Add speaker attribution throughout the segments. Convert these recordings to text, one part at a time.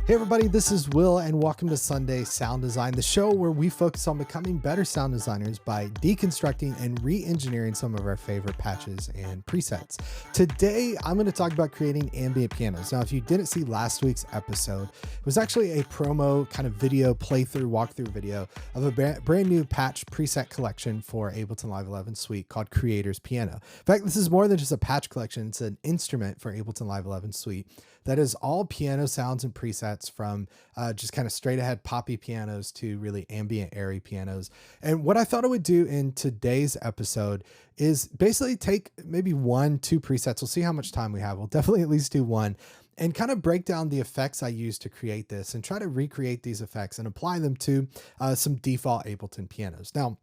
Speaker 1: Hey everybody, this is Will and welcome to Sunday Sound Design, the show where we focus on becoming better sound designers by deconstructing and re-engineering some of our favorite patches and presets. Today, I'm going to talk about creating ambient pianos. Now, if you didn't see last week's episode, it was actually a promo kind of video playthrough, walkthrough video of a brand new patch preset collection for Ableton Live 11 Suite called Creator's Piano. In fact, this is more than just a patch collection. It's an instrument for Ableton Live 11 Suite that is all piano sounds and presets from just kind of straight ahead poppy pianos to really ambient airy pianos. And what I thought I would do in today's episode is basically take maybe 1-2 presets. We'll see how much time we have. We'll definitely at least do one and kind of break down the effects I use to create this and try to recreate these effects and apply them to some default Ableton pianos. Now,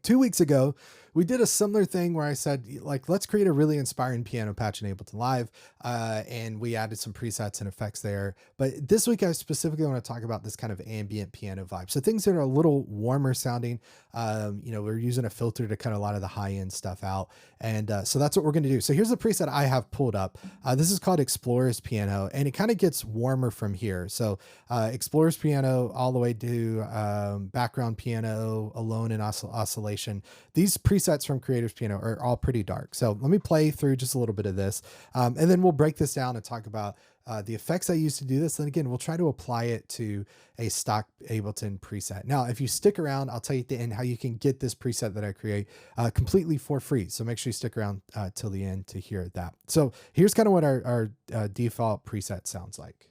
Speaker 1: 2 weeks ago, we did a similar thing where I said, like, let's create a really inspiring piano patch in Ableton Live. And we added some presets and effects there. But this week, I specifically want to talk about this kind of ambient piano vibe. So things that are a little warmer sounding. We're using a filter to cut a lot of the high end stuff out. And so that's what we're going to do. So here's the preset I have pulled up. This is called Explorer's Piano, and it kind of gets warmer from here. So Explorer's Piano all the way to background piano, alone and oscillation. These presets from Creator's Piano are all pretty dark. So let me play through just a little bit of this, and then we'll break this down and talk about the effects I use to do this. And again, we'll try to apply it to a stock Ableton preset. Now, if you stick around, I'll tell you at the end how you can get this preset that I create completely for free. So make sure you stick around till the end to hear that. So here's kind of what our default preset sounds like.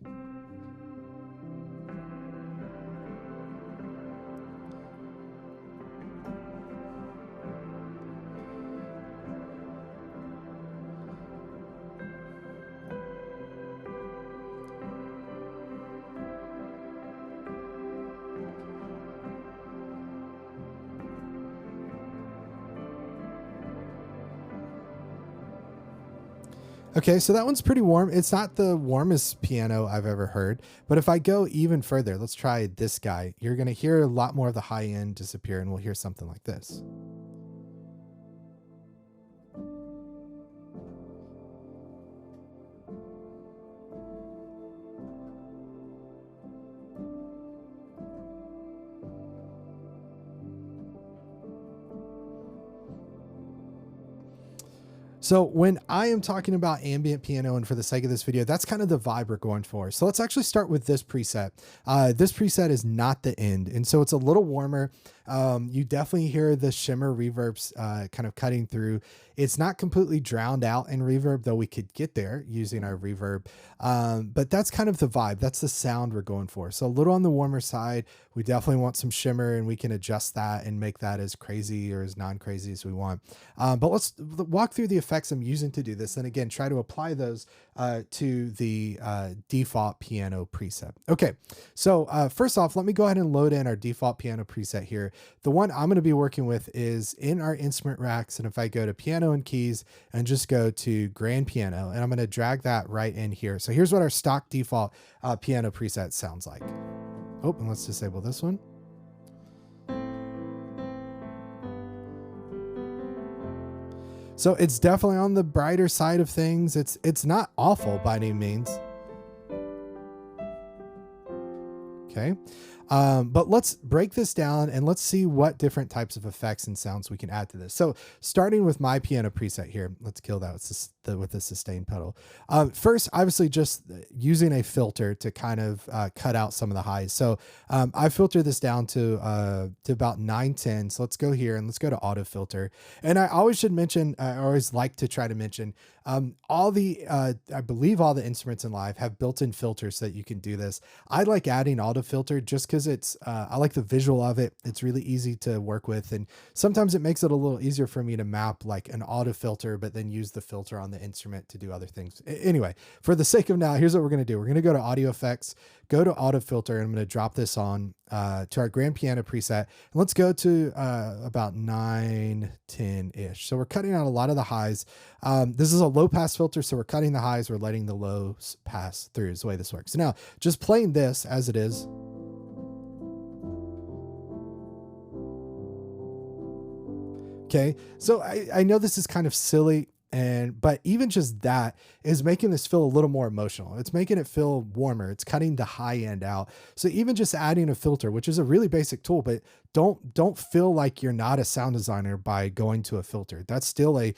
Speaker 1: Okay, so that one's pretty warm. It's not the warmest piano I've ever heard, but if I go even further, let's try this guy. You're going to hear a lot more of the high end disappear, and we'll hear something like this. So when I am talking about ambient piano, and for the sake of this video, that's kind of the vibe we're going for. So let's actually start with this preset. This preset is not the end, and so it's a little warmer. You definitely hear the shimmer reverbs kind of cutting through. It's not completely drowned out in reverb, though we could get there using our reverb. But that's kind of the vibe. That's the sound we're going for. So a little on the warmer side. We definitely want some shimmer, and we can adjust that and make that as crazy or as non-crazy as we want. But let's walk through the effects I'm using to do this. And again, try to apply those to the default piano preset. Okay, so first off, let me go ahead and load in our default piano preset here. The one I'm going to be working with is in our instrument racks. And if I go to piano and keys and just go to grand piano, and I'm going to drag that right in here. So here's what our stock default piano preset sounds like. Oh, and let's disable this one. So it's definitely on the brighter side of things. It's not awful by any means. Okay. But let's break this down and let's see what different types of effects and sounds we can add to this. So starting with my piano preset here, let's kill that with the sustain pedal. First, obviously just using a filter to kind of cut out some of the highs. So I filtered this down to about 910. So let's go here and let's go to auto filter. And I always should mention, I always like to try to mention I believe all the instruments in Live have built-in filters so that you can do this. I like adding auto filter just because I like the visual of it. It's really easy to work with. And sometimes it makes it a little easier for me to map like an auto filter, but then use the filter on the instrument to do other things. Anyway, for the sake of now, here's what we're going to do. We're going to go to audio effects, go to auto filter, and I'm going to drop this on to our grand piano preset. And let's go to about 910-ish. So we're cutting out a lot of the highs. This is a low pass filter, so we're cutting the highs, we're letting the lows pass through is the way this works. So now just playing this as it is. Okay, so I know this is kind of silly. But even just that is making this feel a little more emotional. It's making it feel warmer. It's cutting the high end out. So even just adding a filter, which is a really basic tool, but don't feel like you're not a sound designer by going to a filter. That's still a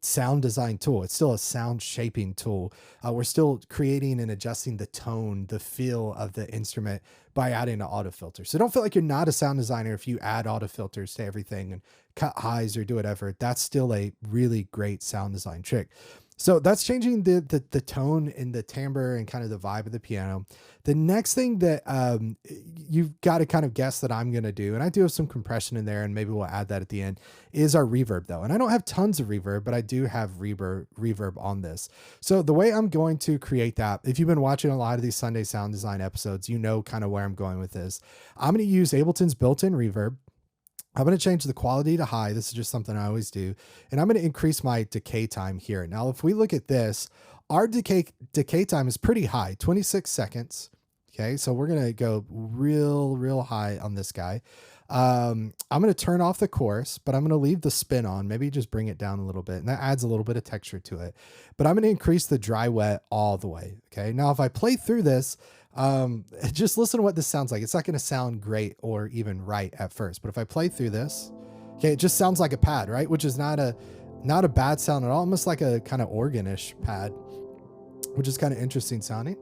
Speaker 1: sound design tool. It's still a sound shaping tool. We're still creating and adjusting the tone, the feel of the instrument by adding an auto filter. So don't feel like you're not a sound designer if you add auto filters to everything and cut highs or do whatever. That's still a really great sound design trick. So that's changing the tone and the timbre and kind of the vibe of the piano. The next thing that you've got to kind of guess that I'm going to do, and I do have some compression in there, and maybe we'll add that at the end, is our reverb though. And I don't have tons of reverb, but I do have reverb on this. So the way I'm going to create that, if you've been watching a lot of these Sunday sound design episodes, you know kind of where I'm going with this. I'm going to use Ableton's built-in reverb. I'm going to change the quality to high. This is just something I always do. And I'm going to increase my decay time here. Now, if we look at this, our decay time is pretty high, 26 seconds. Okay, so we're going to go real high on this guy. I'm going to turn off the chorus, but I'm going to leave the spin on, maybe just bring it down a little bit. And that adds a little bit of texture to it. But I'm going to increase the dry wet all the way. Okay, now if I play through this, just listen to what this sounds like. It's not going to sound great or even right at first, but if I play through this, okay, it just sounds like a pad, right? Which is not a bad sound at all. Almost like a kind of organ-ish pad, which is kind of interesting sounding.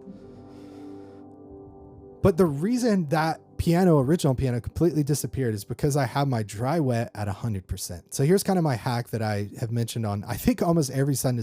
Speaker 1: But the reason that original piano completely disappeared is because I have my dry wet at 100%. So here's kind of my hack that I have mentioned on, I think, almost every Sunday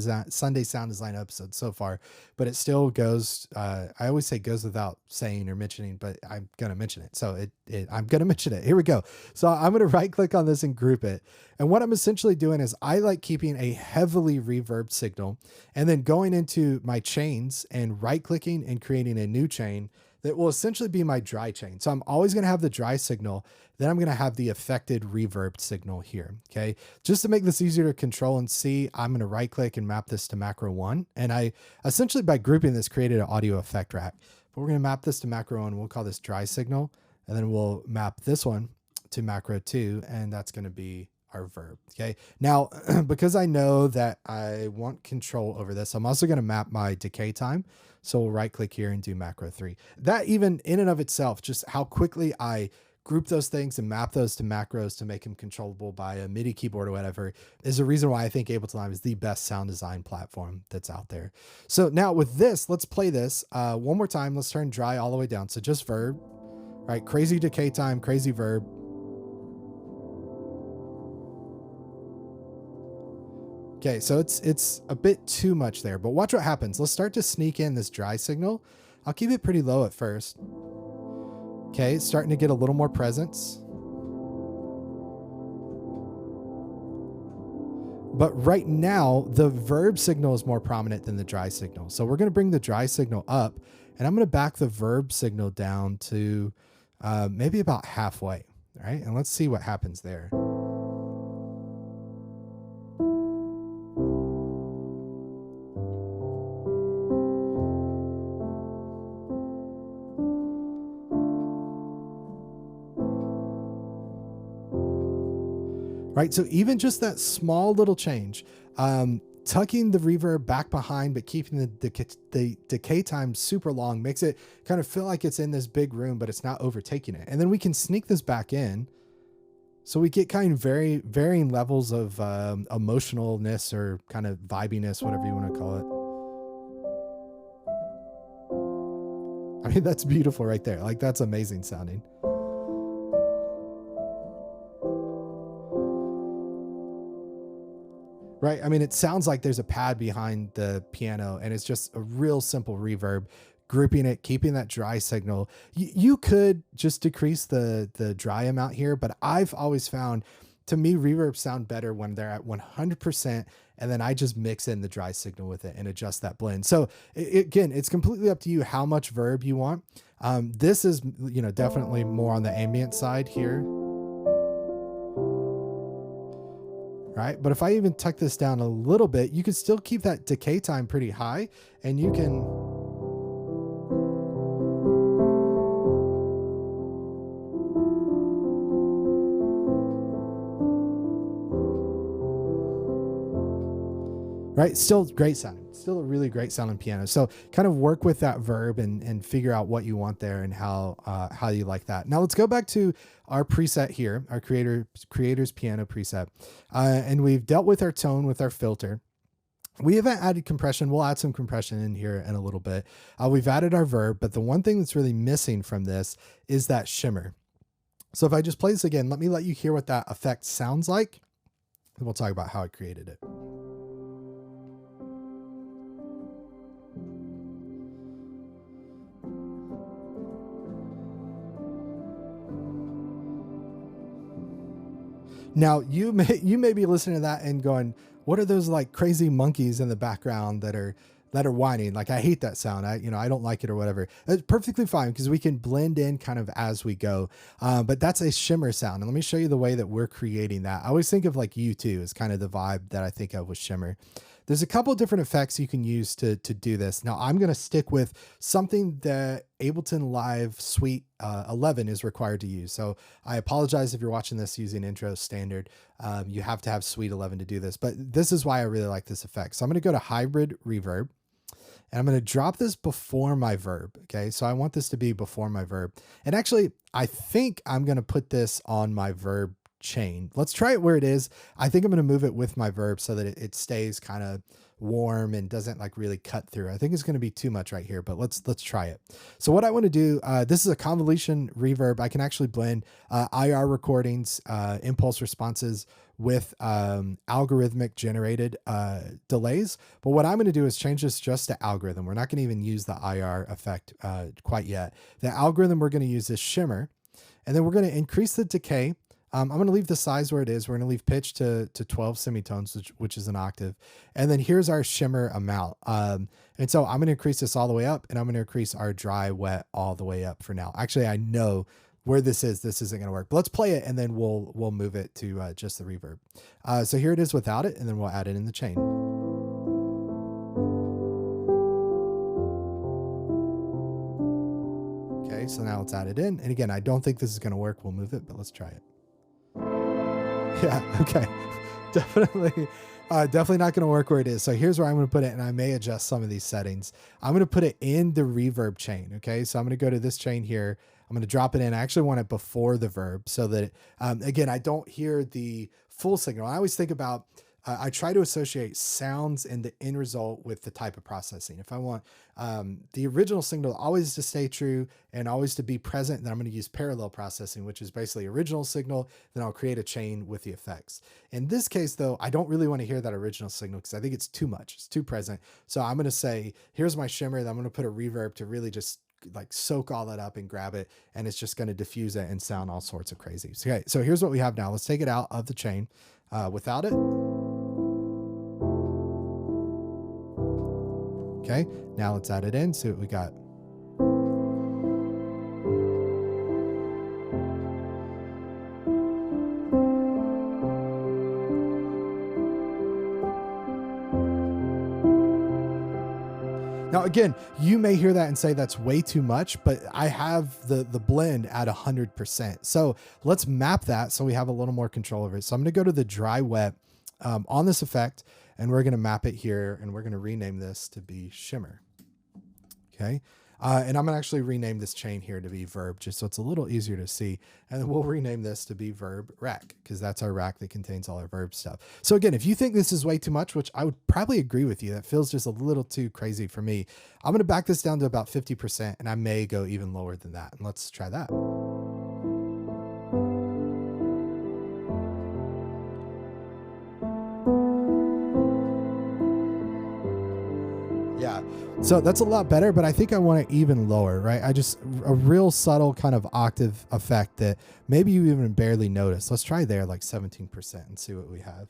Speaker 1: sound design episode so far, but it still goes, I always say goes without saying or mentioning, but I'm going to mention it. So I'm going to mention it. Here we go. So I'm going to right click on this and group it. And what I'm essentially doing is I like keeping a heavily reverb signal and then going into my chains and right clicking and creating a new chain that will essentially be my dry chain. So I'm always going to have the dry signal. Then I'm going to have the affected reverb signal here. Okay. Just to make this easier to control and see, I'm going to right click and map this to macro 1. And I essentially, by grouping this, created an audio effect rack. But we're going to map this to macro 1. We'll call this dry signal. And then we'll map this one to macro 2. And that's going to be our verb. Okay. Now, because I know that I want control over this, I'm also going to map my decay time. So we'll right click here and do macro 3. That even in and of itself, just how quickly I group those things and map those to macros to make them controllable by a MIDI keyboard or whatever is the reason why I think Ableton Live is the best sound design platform that's out there. So now with this, let's play this one more time. Let's turn dry all the way down. So just verb, right? Crazy decay time, crazy verb. Okay, so it's a bit too much there, but watch what happens. Let's start to sneak in this dry signal. I'll keep it pretty low at first. Okay, it's starting to get a little more presence. But right now, the verb signal is more prominent than the dry signal. So we're going to bring the dry signal up, and I'm going to back the verb signal down to maybe about halfway. All right, and let's see what happens there. Right, so even just that small little change, tucking the reverb back behind, but keeping the decay time super long makes it kind of feel like it's in this big room, but it's not overtaking it. And then we can sneak this back in. So we get kind of varying levels of emotionalness or kind of vibiness, whatever you want to call it. I mean, that's beautiful right there. Like, that's amazing sounding. Right? I mean, it sounds like there's a pad behind the piano and it's just a real simple reverb, grouping it, keeping that dry signal. You could just decrease the dry amount here, but I've always found, to me, reverbs sound better when they're at 100%, and then I just mix in the dry signal with it and adjust that blend. So again, it's completely up to you how much verb you want. This is, definitely more on the ambient side here. Right? But if I even tuck this down a little bit, you can still keep that decay time pretty high, and you can right? Still great sounding, still a really great sounding piano. So kind of work with that verb and figure out what you want there and how you like that. Now let's go back to our preset here, our creator's piano preset. And we've dealt with our tone with our filter. We haven't added compression. We'll add some compression in here in a little bit. We've added our verb, but the one thing that's really missing from this is that shimmer. So if I just play this again, let you hear what that effect sounds like. And we'll talk about how I created it. Now you may be listening to that and going, what are those like crazy monkeys in the background that are whining? Like, I hate that sound. I don't like it or whatever. It's perfectly fine because we can blend in kind of as we go. But that's a shimmer sound. And let me show you the way that we're creating that. I always think of like U2 as kind of the vibe that I think of with shimmer. There's a couple of different effects you can use to do this. Now I'm going to stick with something that Ableton Live Suite 11 is required to use. So I apologize if you're watching this using Intro Standard. You have to have Suite 11 to do this, but this is why I really like this effect. So I'm going to go to Hybrid Reverb. And I'm going to drop this before my verb. Okay. So I want this to be before my verb. And actually, I think I'm going to put this on my verb chain. Let's try it where it is. I think I'm going to move it with my verb so that it stays kind of warm and doesn't like really cut through. I think it's going to be too much right here, but let's try it. So what I want to do, this is a convolution reverb. I can actually blend IR recordings, impulse responses with algorithmic generated delays. But what I'm going to do is change this just to algorithm. We're not going to even use the IR effect quite yet. The algorithm, we're going to use this shimmer, and then we're going to increase the decay. I'm going to leave the size where it is. We're going to leave pitch to 12 semitones, which is an octave. And then here's our shimmer amount. And so I'm going to increase this all the way up, and I'm going to increase our dry wet all the way up for now. Actually, I know where this isn't going to work, but let's play it and then we'll move it to just the reverb. So here it is without it, and then we'll add it in the chain. Okay, so now let's add it in. And again, I don't think this is going to work. We'll move it, but let's try it. Yeah, okay. Definitely not going to work where it is. So here's where I'm going to put it, and I may adjust some of these settings. I'm going to put it in the reverb chain. Okay, so I'm going to go to this chain here. I'm going to drop it in. I actually want it before the verb so that, again, I don't hear the full signal. I always think about, I try to associate sounds and the end result with the type of processing. If I want the original signal always to stay true and always to be present, then I'm going to use parallel processing, which is basically original signal. Then I'll create a chain with the effects. In this case, though, I don't really want to hear that original signal because I think it's too much. It's too present. So I'm going to say, here's my shimmer. Then I'm going to put a reverb to really just like soak all that up and grab it, and it's just going to diffuse it and sound all sorts of crazy. So, okay, so here's what we have now. Let's take it out of the chain without it. Okay, now let's add it in. See what we got. Now, again, you may hear that and say that's way too much, but I have the blend at 100%. So let's map that so we have a little more control over it. So I'm going to go to the dry wet on this effect, and we're going to map it here, and we're going to rename this to be shimmer. Okay. And I'm going to actually rename this chain here to be verb, just so it's a little easier to see. And then we'll rename this to be Verb Rack, because that's our rack that contains all our verb stuff. So again, if you think this is way too much, which I would probably agree with you, that feels just a little too crazy for me, I'm going to back this down to about 50%, and I may go even lower than that. And let's try that. Yeah, so that's a lot better, but I think I want it even lower, right? A real subtle kind of octave effect that maybe you even barely notice. Let's try there, like 17%, and see what we have.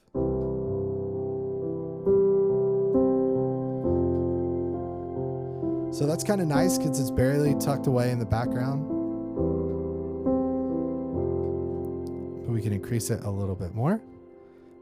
Speaker 1: So that's kind of nice because it's barely tucked away in the background. But we can increase it a little bit more.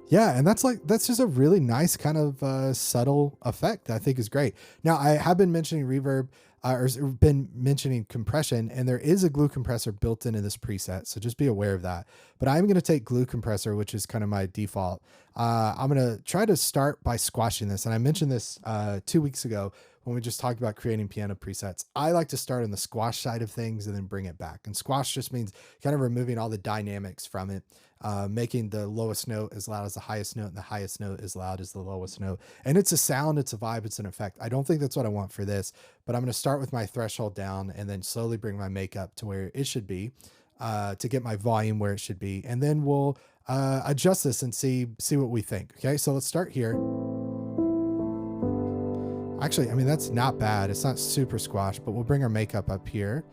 Speaker 1: Yeah, and that's just a really nice kind of subtle effect that I think is great. Now, I have been mentioning reverb. or been mentioning compression, and there is a glue compressor built into this preset, so just be aware of that. But I'm going to take glue compressor, which is kind of my default. I'm going to try to start by squashing this, and I mentioned this 2 weeks ago when we just talked about creating piano presets. I like to start on the squash side of things and then bring it back. And squash just means kind of removing all the dynamics from it, making the lowest note as loud as the highest note and the highest note as loud as the lowest note. And it's a sound, it's a vibe, it's an effect. I don't think that's what I want for this, but I'm going to start with my threshold down and then slowly bring my makeup to where it should be, to get my volume where it should be. And then we'll adjust this and see what we think. Okay, so let's start here. Actually, I mean, that's not bad. It's not super squash, but we'll bring our makeup up here.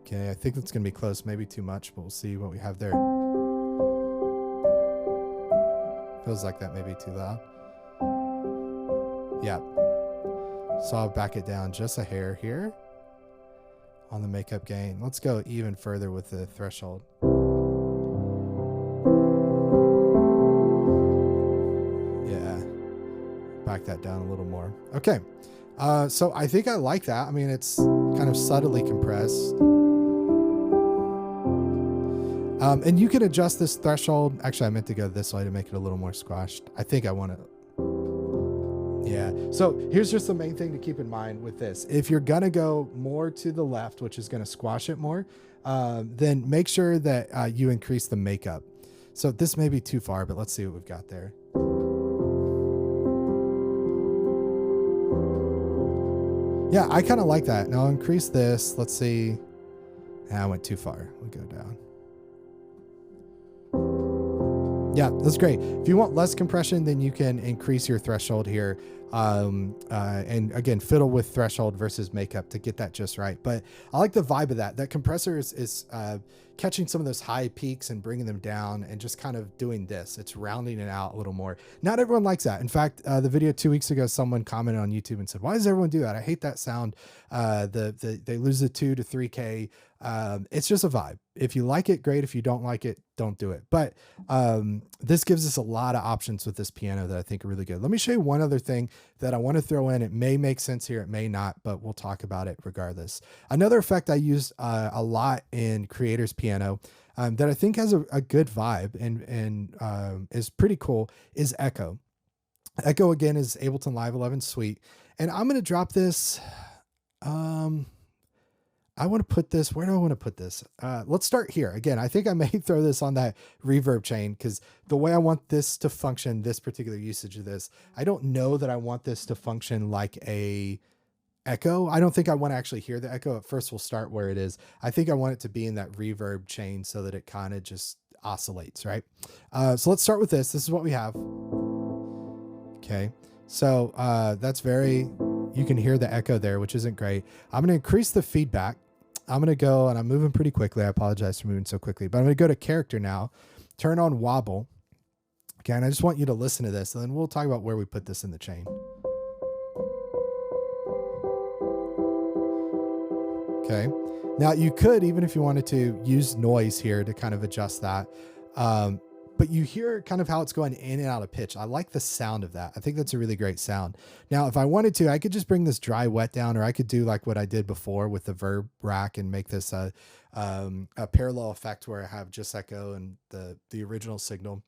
Speaker 1: Okay, I think that's going to be close, maybe too much, but we'll see what we have there. Feels like that may be too loud. Yeah. So I'll back it down just a hair here on the makeup gain. Let's go even further with the threshold. Back that down a little more. Okay. So I think I like that. I mean, it's kind of subtly compressed. And you can adjust this threshold. Actually, I meant to go this way to make it a little more squashed. I think I want to. Yeah. So here's just the main thing to keep in mind with this. If you're going to go more to the left, which is going to squash it more, then make sure that you increase the makeup. So this may be too far, but let's see what we've got there. Yeah, I kind of like that. Now I'll increase this. Let's see. I went too far. We'll go down. Yeah, that's great. If you want less compression, then you can increase your threshold here. And again, fiddle with threshold versus makeup to get that just right. But I like the vibe of that. That compressor is catching some of those high peaks and bringing them down and just kind of doing this. It's rounding it out a little more. Not everyone likes that. In fact, the video 2 weeks ago, someone commented on YouTube and said, why does everyone do that? I hate that sound. They lose the 2 to 3K. It's just a vibe. If you like it, great. If you don't like it, don't do it. But this gives us a lot of options with this piano that I think are really good. Let me show you one other thing that I want to throw in. It may make sense here, it may not, but we'll talk about it regardless. Another effect I use a lot in Creator's piano that I think has a good vibe and is pretty cool is Echo. Echo, again, is Ableton Live 11 Suite. And I'm going to drop this. I want to put this, where do I want to put this? Let's start here. Again, I think I may throw this on that Reverb Chain because the way I want this to function, this particular usage of this, I don't know that I want this to function like a echo. I don't think I want to actually hear the echo. At first, we'll start where it is. I think I want it to be in that Reverb Chain so that it kind of just oscillates, right? So let's start with this. This is what we have. Okay. So that's you can hear the echo there, which isn't great. I'm going to increase the feedback. I'm going to go, and I'm moving pretty quickly. I apologize for moving so quickly, but I'm going to go to character now, turn on wobble. Okay. And I just want you to listen to this, and then we'll talk about where we put this in the chain. Okay. Now you could, even if you wanted to, use noise here to kind of adjust that. But you hear kind of how it's going in and out of pitch. I like the sound of that. I think that's a really great sound. Now, if I wanted to, I could just bring this dry wet down, or I could do like what I did before with the Verb Rack and make this a parallel effect where I have just echo and the original signal.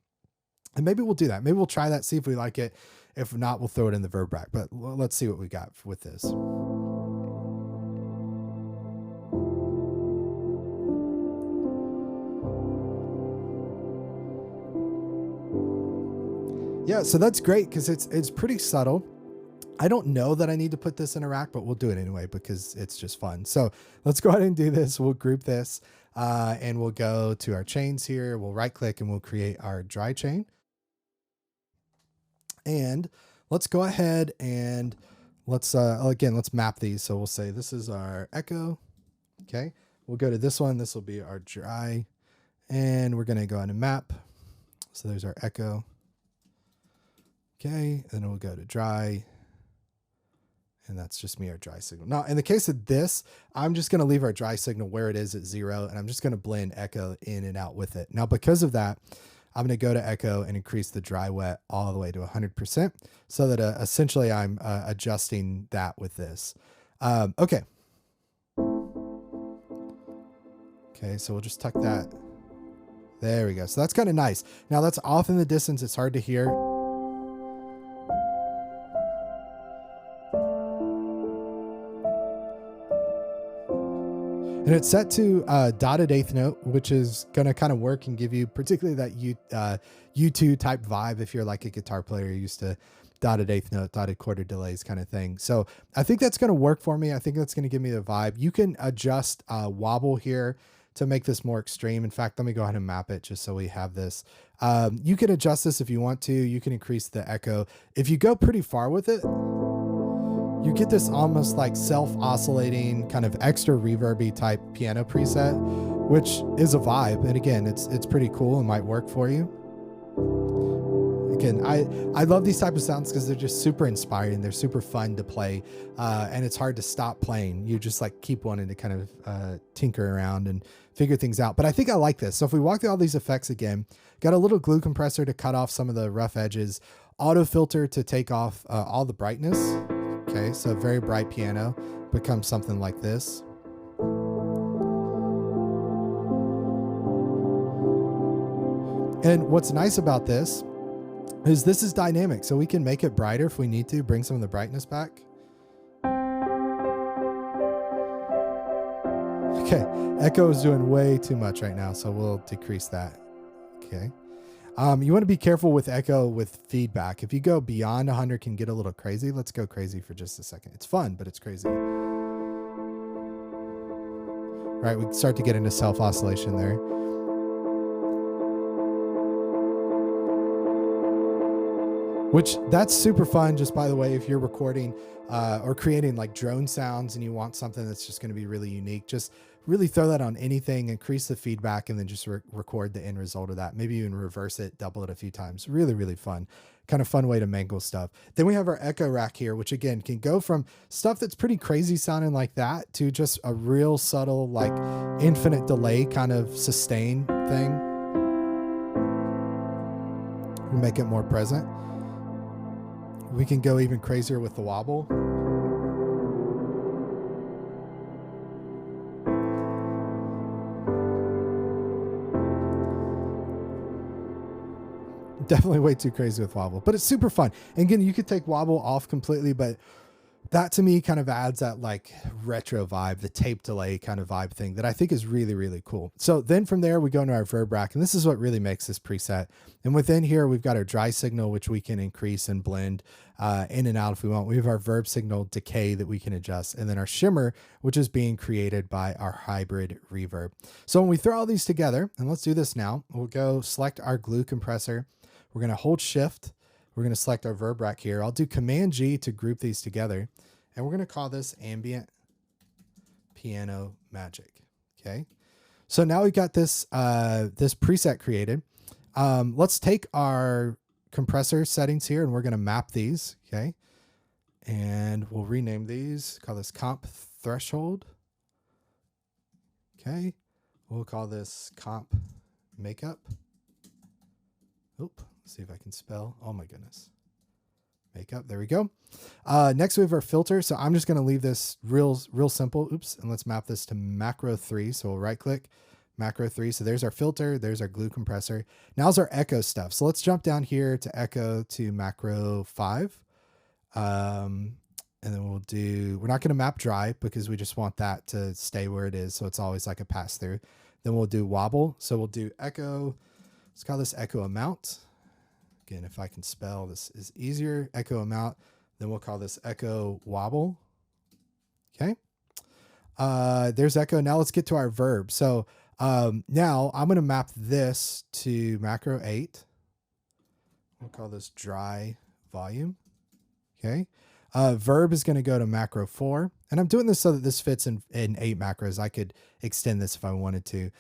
Speaker 1: And maybe we'll do that. Maybe we'll try that, see if we like it. If not, we'll throw it in the Verb Rack. But let's see what we got with this. Yeah, so that's great because it's pretty subtle. I don't know that I need to put this in a rack, but we'll do it anyway because it's just fun. So let's go ahead and do this. We'll group this and we'll go to our chains here. We'll right click and we'll create our dry chain. And let's go ahead and let's map these. So we'll say this is our echo. Okay, we'll go to this one. This will be our dry. And we're going to go ahead and map. So there's our echo. Okay, and then we'll go to dry. And that's just me, our dry signal. Now, in the case of this, I'm just going to leave our dry signal where it is at 0, and I'm just going to blend echo in and out with it. Now, because of that, I'm going to go to echo and increase the dry wet all the way to 100% so that essentially I'm adjusting that with this. Okay. Okay, so we'll just tuck that. There we go. So that's kind of nice. Now that's off in the distance. It's hard to hear. And it's set to dotted eighth note, which is going to kind of work and give you particularly that U2 type vibe if you're like a guitar player used to dotted eighth note, dotted quarter delays kind of thing. So I think that's going to work for me. I think that's going to give me the vibe. You can adjust wobble here to make this more extreme. In fact, let me go ahead and map it just so we have this. You can adjust this if you want to. You can increase the echo. If you go pretty far with it, you get this almost like self-oscillating kind of extra reverby type piano preset, which is a vibe. And again, it's pretty cool and might work for you. Again, I love these type of sounds because they're just super inspiring. They're super fun to play, and it's hard to stop playing. You just like keep wanting to kind of tinker around and figure things out. But I think I like this. So if we walk through all these effects again, got a little glue compressor to cut off some of the rough edges, auto filter to take off all the brightness. Okay, so very bright piano becomes something like this. And what's nice about this is dynamic, so we can make it brighter if we need to, bring some of the brightness back. Okay, echo is doing way too much right now, so we'll decrease that. Okay. You want to be careful with echo with feedback. If you go beyond 100, can get a little crazy. Let's go crazy for just a second. It's fun, but it's crazy. Right, we start to get into self-oscillation there. Which that's super fun, just by the way, if you're recording or creating like drone sounds and you want something that's just going to be really unique, just really throw that on anything, increase the feedback, and then just record the end result of that. Maybe even reverse it, double it a few times. Really, really fun. Kind of fun way to mangle stuff. Then we have our echo rack here, which again can go from stuff that's pretty crazy sounding like that to just a real subtle, like infinite delay kind of sustain thing. We make it more present. We can go even crazier with the wobble. Definitely way too crazy with wobble, but it's super fun. And again, you could take wobble off completely, but that to me kind of adds that like retro vibe, the tape delay kind of vibe thing that I think is really, really cool. So then from there, we go into our Verb Rack, and this is what really makes this preset. And within here, we've got our dry signal, which we can increase and blend in and out if we want. We have our verb signal decay that we can adjust, and then our shimmer, which is being created by our hybrid reverb. So when we throw all these together, and let's do this now, we'll go select our glue compressor. We're going to hold shift. We're going to select our Verb Rack here. I'll do Command G to group these together. And we're going to call this Ambient Piano Magic. Okay. So now we've got this, this preset created. Let's take our compressor settings here and we're going to map these. Okay. And we'll rename these, call this Comp Threshold. Okay. We'll call this Comp Makeup. Oop. See if I can spell. Oh my goodness. Makeup. There we go. Next we have our filter. So I'm just going to leave this real simple. Oops. And let's map this to macro 3. So we'll right click macro 3. So there's our filter. There's our glue compressor. Now's our echo stuff. So let's jump down here to echo to macro 5. And then we'll do, we're not going to map dry because we just want that to stay where it is. So it's always like a pass through. Then we'll do wobble. So we'll do echo. Let's call this echo amount. Again, if I can spell, this is easier. Echo amount. Then we'll call this echo wobble. Okay. There's echo. Now let's get to our verb. So now I'm going to map this to macro 8. We'll call this dry volume. Okay. Verb is going to go to macro 4. And I'm doing this so that this fits in 8 macros. I could extend this if I wanted to.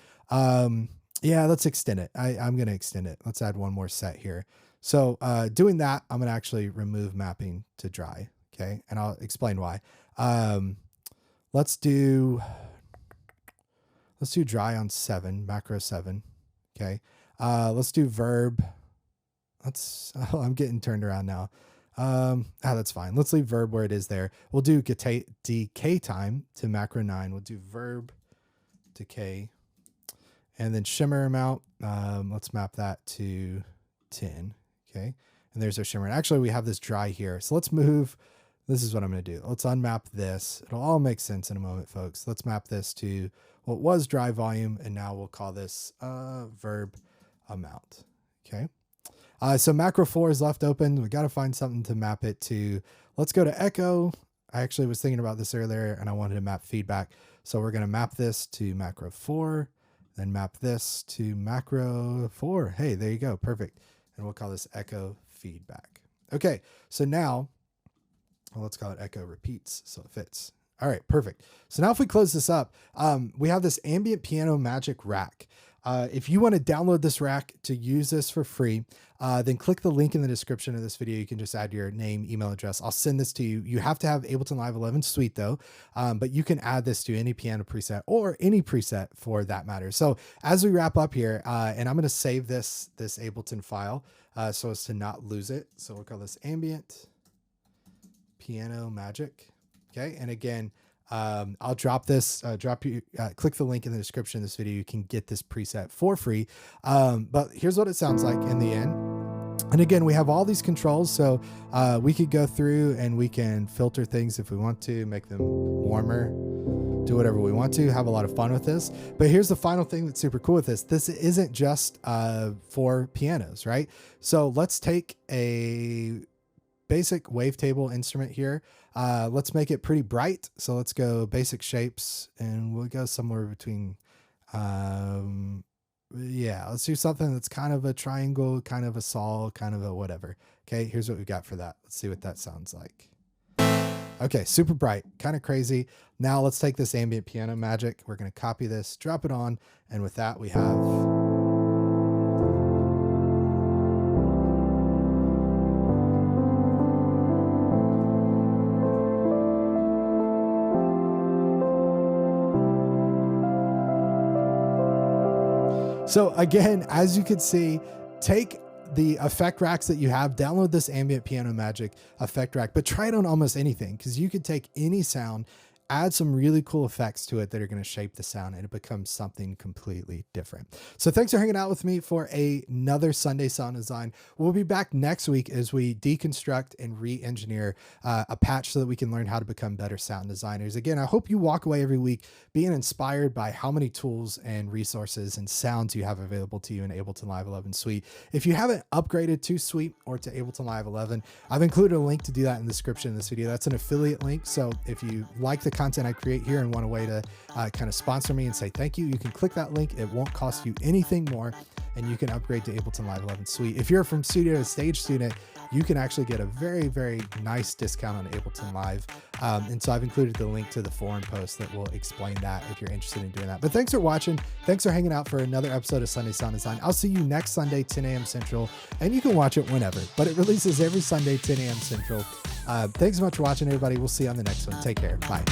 Speaker 1: Yeah, let's extend it. I'm going to extend it. Let's add one more set here. So doing that, I'm going to actually remove mapping to dry. Okay. And I'll explain why. Let's do dry on 7, macro 7. Okay. Let's do verb. I'm getting turned around now. That's fine. Let's leave verb where it is there. We'll do decay time to macro 9. We'll do verb decay, and then shimmer amount. Let's map that to 10. Okay. And there's our shimmer. And actually we have this dry here. So let's move. This is what I'm going to do. Let's unmap this. It'll all make sense in a moment, folks. Let's map this to what was dry volume. And now we'll call this verb amount. Okay. So macro 4 is left open. We got to find something to map it to. Let's go to echo. I actually was thinking about this earlier and I wanted to map feedback. So we're going to map this to macro 4, then map this to macro 4. Hey, there you go. Perfect. And we'll call this echo feedback. Okay. So now, well, let's call it echo repeats so it fits. All right, perfect. So now if we close this up, we have this Ambient Piano Magic Rack. If you want to download this rack to use this for free, then click the link in the description of this video. You can just add your name, email address. I'll send this to you. You have to have Ableton Live 11 Suite though, but you can add this to any piano preset or any preset for that matter. So as we wrap up here, and I'm going to save this Ableton file so as to not lose it. So we'll call this Ambient Piano Magic. Okay. And again, I'll drop this, click the link in the description of this video. You can get this preset for free. But here's what it sounds like in the end. And again, we have all these controls. So we could go through and we can filter things if we want to, make them warmer, do whatever we want to, have a lot of fun with this. But here's the final thing that's super cool with this. This isn't just for pianos, right? So let's take a basic wavetable instrument here. Let's make it pretty bright. So let's go basic shapes and we'll go somewhere between, yeah, let's do something that's kind of a triangle, kind of a sol, kind of a whatever. Okay, here's what we got for that. Let's see what that sounds like. Okay, super bright, kind of crazy. Now let's take this Ambient Piano Magic. We're going to copy this, drop it on, and with that we have... So again, as you can see, take the effect racks that you have, download this Ambient Piano Magic effect rack, but try it on almost anything because you could take any sound, add some really cool effects to it that are going to shape the sound and it becomes something completely different. So thanks for hanging out with me for another Sunday Sound Design. We'll be back next week as we deconstruct and re-engineer a patch so that we can learn how to become better sound designers. Again, I hope you walk away every week being inspired by how many tools and resources and sounds you have available to you in Ableton Live 11 Suite. If you haven't upgraded to Suite or to Ableton Live 11, I've included a link to do that in the description of this video. That's an affiliate link. So if you like the content I create here and want a way to kind of sponsor me and say thank you, you can click that link. It won't cost you anything more and you can upgrade to Ableton Live 11 Suite. If you're from studio to stage student, you can actually get a very, very nice discount on Ableton Live. And so I've included the link to the forum post that will explain that if you're interested in doing that. But thanks for watching. Thanks for hanging out for another episode of Sunday Sound Design. I'll see you next Sunday, 10 a.m. Central, and you can watch it whenever, but it releases every Sunday, 10 a.m. Central. Thanks so much for watching, everybody. We'll see you on the next one. Take care. Bye.